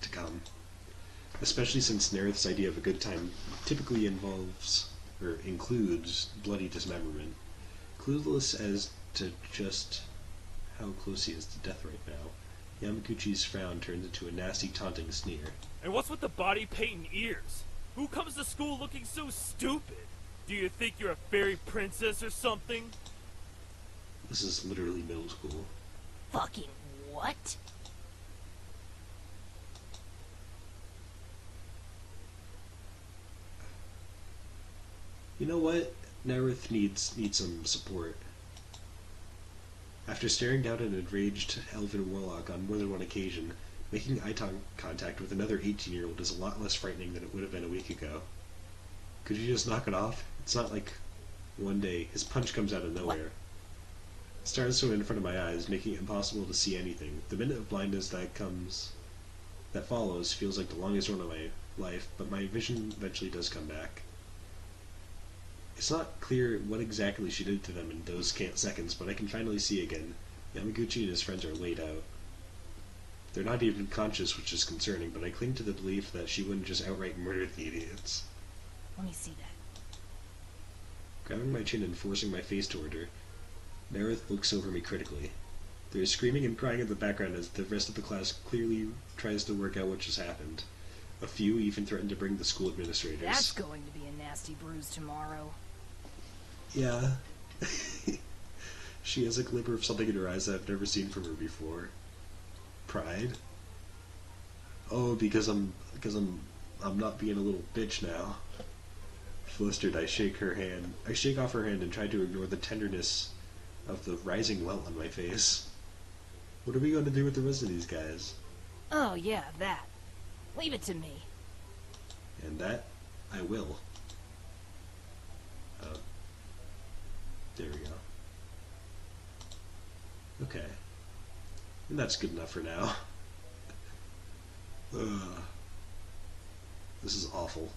Speaker 1: to come. Especially since Nerith's idea of a good time typically includes bloody dismemberment. Clueless as to just how close he is to death right now, Yamaguchi's frown turns into a nasty taunting sneer.
Speaker 6: And what's with the body paint and ears? Who comes to school looking so stupid? Do you think you're a fairy princess or something?
Speaker 1: This is literally middle school.
Speaker 5: Fucking what?
Speaker 1: You know what? Nerith needs some support. After staring down an enraged elven warlock on more than one occasion, making eye contact with another 18-year-old is a lot less frightening than it would have been a week ago. Could you just knock it off? It's not like one day his punch comes out of nowhere. Stars swim in front of my eyes, making it impossible to see anything. The minute of blindness that follows feels like the longest run of my life, but my vision eventually does come back. It's not clear what exactly she did to them in those scant seconds, but I can finally see again. Yamaguchi and his friends are laid out. They're not even conscious, which is concerning, but I cling to the belief that she wouldn't just outright murder the idiots.
Speaker 5: Let me see that.
Speaker 1: Grabbing my chin and forcing my face toward her, Nerith looks over me critically. There is screaming and crying in the background as the rest of the class clearly tries to work out what just happened. A few even threaten to bring the school administrators.
Speaker 5: That's going to be a nasty bruise tomorrow.
Speaker 1: Yeah. She has a glimmer of something in her eyes that I've never seen from her before. Pride? Oh, because I'm not being a little bitch now. Flustered, I shake off her hand and try to ignore the tenderness of the rising welt on my face. What are we going to do with the rest of these guys?
Speaker 5: Oh yeah, that. Leave it to me.
Speaker 1: And that, I will. There we go. Okay. And that's good enough for now. Ugh. This is awful.